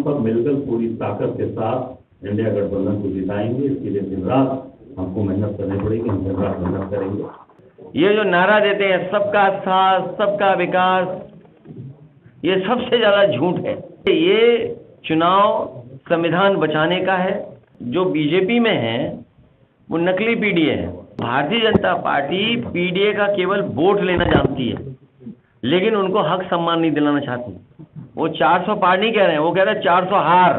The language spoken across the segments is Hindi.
सब मिलकर पूरी ताकत के साथ इंडिया गठबंधन को जिताएंगे। इसके लिए दिन रात हमको मेहनत करनी पड़ेगी, हम दिन रात मेहनत करेंगे। ये जो नारा देते हैं सबका साथ सबका विकास, ये सबसे ज्यादा झूठ है। ये चुनाव संविधान बचाने का है। जो बीजेपी में है वो नकली पीडीए है। भारतीय जनता पार्टी पीडीए का केवल वोट लेना जानती है, लेकिन उनको हक सम्मान नहीं दिलाना चाहती। वो 400 पार नहीं कह रहे हैं, वो कह रहे हैं 400 हार।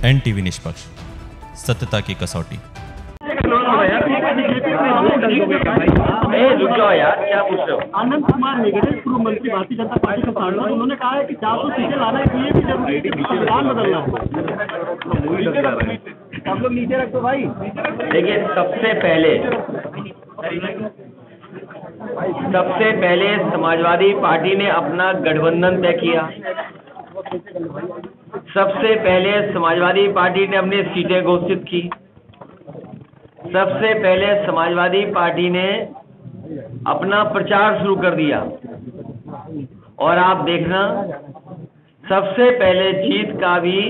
एनटीवी निष्पक्ष, सत्यता की कसौटी। रुक जाओ यार, क्या पूछ रहे हो? आनंद कुमार हेगड़े पूर्व मंत्री भारतीय जनता पार्टी के सांसद, उन्होंने कहा है कि 400 सीटें लाने के लिए भी जरूरी है कि संविधान बदलना है। सब लोग नीचे रखो भाई। देखिए, सबसे पहले समाजवादी पार्टी ने अपना गठबंधन तय किया। सबसे पहले समाजवादी पार्टी ने अपनी सीटें घोषित की। सबसे पहले समाजवादी पार्टी ने अपना प्रचार शुरू कर दिया। और आप देखना, सबसे पहले जीत का भी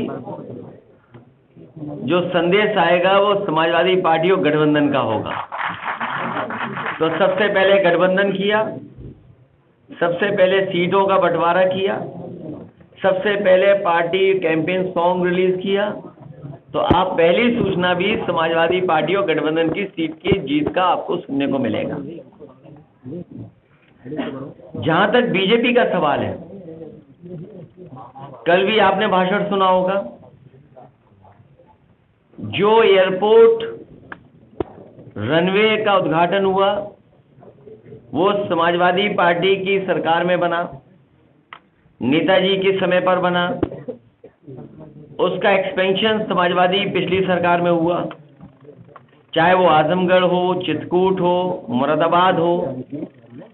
जो संदेश आएगा वो समाजवादी पार्टी और गठबंधन का होगा। तो सबसे पहले गठबंधन किया, सबसे पहले सीटों का बंटवारा किया, सबसे पहले पार्टी कैंपेन सॉन्ग रिलीज किया। तो आप पहली सूचना भी समाजवादी पार्टी और गठबंधन की सीट की जीत का आपको सुनने को मिलेगा। जहां तक बीजेपी का सवाल है, कल भी आपने भाषण सुना होगा। जो एयरपोर्ट रनवे का उद्घाटन हुआ वो समाजवादी पार्टी की सरकार में बना, नेताजी के समय पर बना। उसका एक्सपेंशन समाजवादी पिछली सरकार में हुआ, चाहे वो आजमगढ़ हो, चित्रकूट हो, मुरादाबाद हो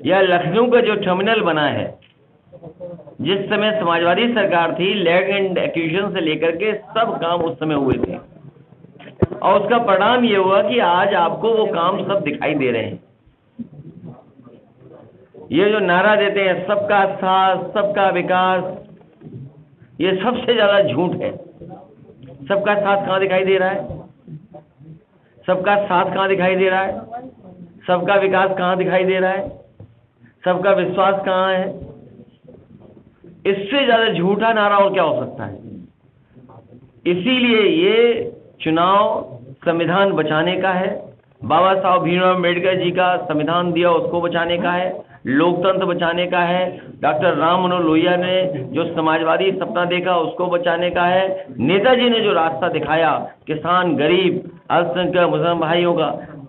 या लखनऊ का जो टर्मिनल बना है। जिस समय समाजवादी सरकार थी, लैंड एंड एक्विजिशन से लेकर के सब काम उस समय हुए थे। और उसका परिणाम ये हुआ कि आज आपको वो काम सब दिखाई दे रहे हैं। ये जो नारा देते हैं सबका साथ सबका विकास, ये सबसे ज्यादा झूठ है। सबका साथ कहाँ दिखाई दे रहा है? सबका साथ कहाँ दिखाई दे रहा है? सबका विकास कहाँ दिखाई दे रहा है? सबका विश्वास कहाँ है? इससे ज्यादा झूठा नारा और क्या हो सकता है? इसीलिए ये चुनाव संविधान बचाने का है। बाबा साहब भीमराव अम्बेडकर जी का संविधान दिया, उसको बचाने का है। लोकतंत्र बचाने का है। डॉक्टर राम मनोहर लोहिया ने जो समाजवादी सपना देखा, उसको बचाने का है। नेताजी ने जो रास्ता दिखाया, किसान, गरीब, अल्पसंख्यक मुसलमान भाइयों का,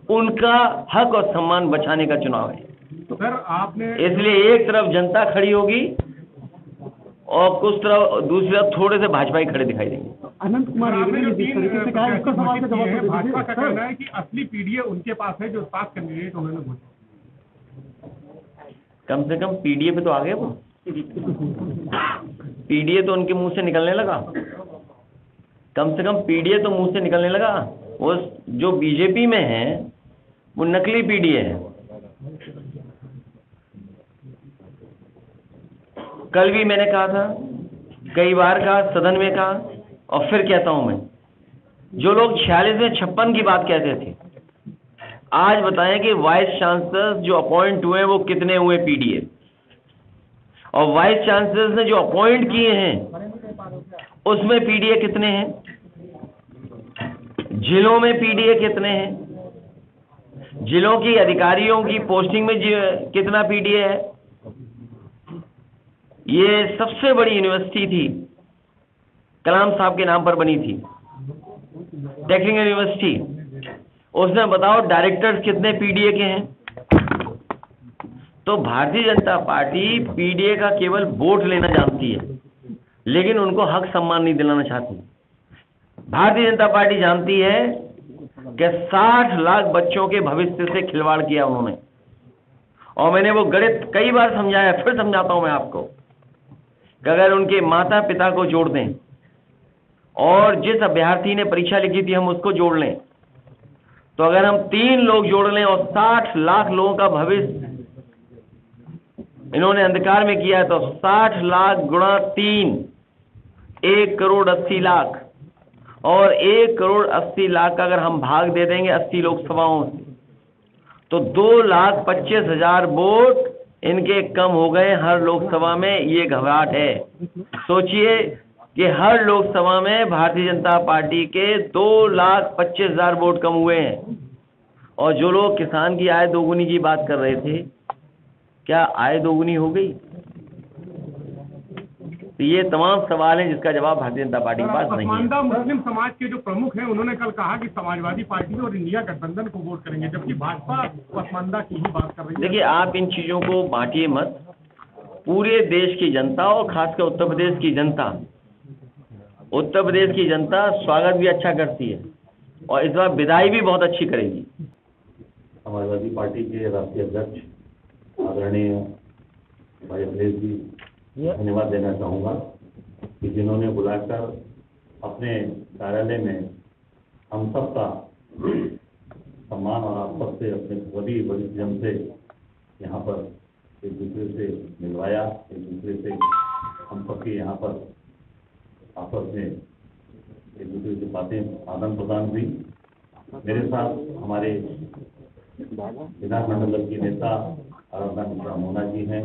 उनका हक और सम्मान बचाने का चुनाव है। तो सर आपने, इसलिए एक तरफ जनता खड़ी होगी और कुछ तरफ दूसरी तरफ थोड़े से भाजपा खड़े दिखाई देंगे। अनंत कुमार हेगड़े ने जिस तरीके से कहा, इसका सवाल का जवाब भाजपा का कहना है कि असली पीडीए उनके पास है जो 7 कैंडिडेट उन्होंने घोषित। कम से कम पीडीए पे तो आ गए वो। पीडीए तो उनके मुंह से निकलने लगा। कम से कम पीडीए तो मुंह से निकलने लगा। वो जो बीजेपी में है वो नकली पीडीए है। कल भी मैंने कहा था, कई बार कहा, सदन में कहा और फिर कहता हूं मैं, जो लोग 46 में 56 की बात कहते थे, आज बताएं कि वाइस चांसलर जो अपॉइंट हुए वो कितने हुए पीडीए, और वाइस चांसलर ने जो अपॉइंट किए हैं उसमें पीडीए कितने हैं, जिलों में पीडीए कितने हैं, जिलों की अधिकारियों की पोस्टिंग में कितना पीडीए है। ये सबसे बड़ी यूनिवर्सिटी थी, कलाम साहब के नाम पर बनी थी, टेक्निकल यूनिवर्सिटी, उसमें बताओ डायरेक्टर्स कितने पीडीए के हैं। तो भारतीय जनता पार्टी पीडीए का केवल वोट लेना जानती है, लेकिन उनको हक सम्मान नहीं दिलाना चाहती। भारतीय जनता पार्टी जानती है कि 60 लाख बच्चों के भविष्य से खिलवाड़ किया उन्होंने, और मैंने वो गणित कई बार समझाया, फिर समझाता हूं मैं आपको कि अगर उनके माता पिता को जोड़ दें और जिस अभ्यर्थी ने परीक्षा लिखी थी हम उसको जोड़ लें, तो अगर हम 3 लोग जोड़ लें और 60 लाख लोगों का भविष्य इन्होंने अंधकार में किया है, तो 60 लाख गुणा 3 1 करोड़ 80 लाख, और 1 करोड़ 80 लाख का अगर हम भाग दे देंगे 80 लोकसभाओं से, तो 2,25,000 वोट इनके कम हो गए हर लोकसभा में। ये घबराहट है। सोचिए कि हर लोकसभा में भारतीय जनता पार्टी के 2,25,000 वोट कम हुए हैं। और जो लोग किसान की आय दोगुनी की बात कर रहे थे, क्या आय दोगुनी हो गई? तो ये तमाम सवाल हैं जिसका जवाब भारतीय जनता पार्टी के पास नहीं है। पसमानदा मुस्लिम समाज के जो प्रमुख हैं उन्होंने कल कहा कि समाजवादी पार्टी और इंडिया गठबंधन को वोट करेंगे, जबकि भाजपा पसमानदा की ही बात कर रही है। देखिए, आप इन चीजों को बांटिए मत। पूरे देश की जनता और खासकर उत्तर प्रदेश की जनता स्वागत भी अच्छा करती है और इस बार विदाई भी बहुत अच्छी करेगी। समाजवादी पार्टी के राष्ट्रीय अध्यक्ष आदरणीय भाई अखिलेश जी, धन्यवाद देना चाहूँगा कि जिन्होंने बुलाकर अपने कार्यालय में हम सबका सम्मान और आप सबसे अपने सभी वरिष्ठ जन से यहाँ पर एक दूसरे से मिलवाया, एक दूसरे से हम सबके यहाँ पर आपस में एक दूसरे से बातें आदान प्रदान हुई। मेरे साथ हमारे विधानमंडल की नेता आराधना मिश्रा मोना जी हैं,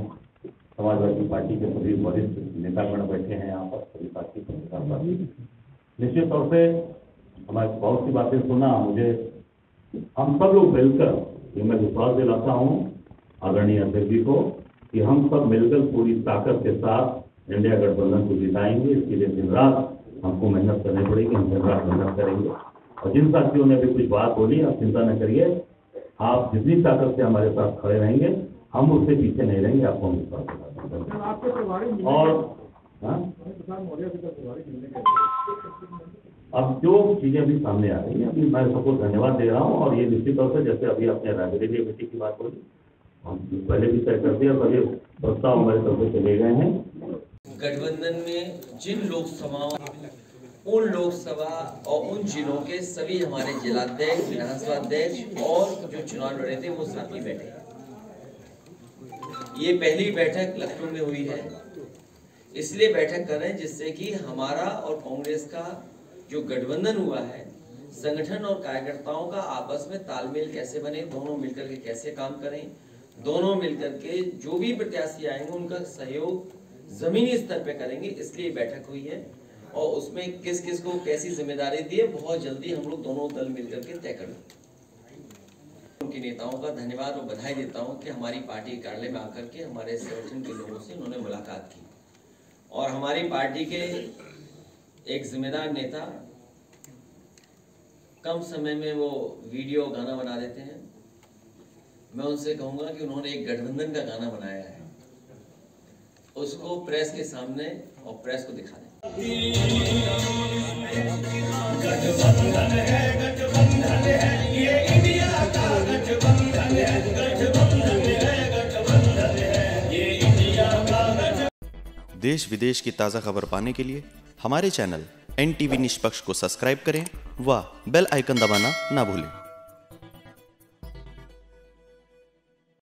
समाजवादी पार्टी के सभी वरिष्ठ नेतागण बैठे हैं यहाँ पर, सभी साथी पत्रकार। निश्चित तौर से हमारे बहुत सी बातें सुना, मुझे हम सब लोग मिलकर ये मैं विश्वास दिलाता हूँ आदरणीय अध्यक्ष जी को कि हम सब मिलकर पूरी ताकत के साथ इंडिया गठबंधन को जिताएंगे। इसके लिए दिन रात हमको मेहनत करनी पड़ेगी, हम दिन रात मेहनत करेंगे। और जिन साथियों ने भी कुछ बात बोली, आप चिंता न करिए, आप जितनी ताकत से हमारे साथ खड़े रहेंगे हम उससे पीछे नहीं रहेंगे, आपको हम विश्वास दिलाते। और अब जो चीजें भी सामने आ रही हैं, अभी मैं सबको धन्यवाद दे रहा हूँ। और ये निश्चित तौर से जैसे अभी आपने रायबरेली कमेटी की बात बोली, हम पहले भी तय कर दिया, सभी प्रस्ताव हमारे तरफ से चले गए हैं। गठबंधन में जिन लोकसभाओं, उन लोकसभा और उन जिलों के सभी हमारे जिलाध्यक्ष, विधानसभा अध्यक्ष और जो चुनाव लड़े थे वो साथ ही बैठे। ये पहली बैठक लखनऊ में हुई है, इसलिए बैठक कर रहे हैं जिससे कि हमारा और कांग्रेस का जो गठबंधन हुआ है, संगठन और कार्यकर्ताओं का आपस में तालमेल कैसे बने, दोनों मिलकर के कैसे काम करें, दोनों मिलकर के जो भी प्रत्याशी आएंगे उनका सहयोग जमीनी स्तर पे करेंगे, इसलिए बैठक हुई है। और उसमें किस किस को कैसी जिम्मेदारी दी है बहुत जल्दी हम लोग दोनों दल मिलकर के तय करेंगे। उनके नेताओं का धन्यवाद और बधाई देता हूं कि हमारी पार्टी कार्यालय में आकर के हमारे संगठन के लोगों से उन्होंने मुलाकात की और हमारी पार्टी के एक जिम्मेदार नेता कम समय में वो वीडियो गाना बना देते हैं। मैं उनसे कहूंगा कि उन्होंने एक गठबंधन का गाना बनाया है, उसको प्रेस के सामने और प्रेस को दिखा दें। गठबंधन है, गठबंधन है, ये इंडिया का गठबंधन है, गठबंधन है, गठबंधन है, ये इंडिया का गठबंधन। देश विदेश की ताज़ा खबर पाने के लिए हमारे चैनल NTV निष्पक्ष को सब्सक्राइब करें व बेल आइकन दबाना ना भूलें।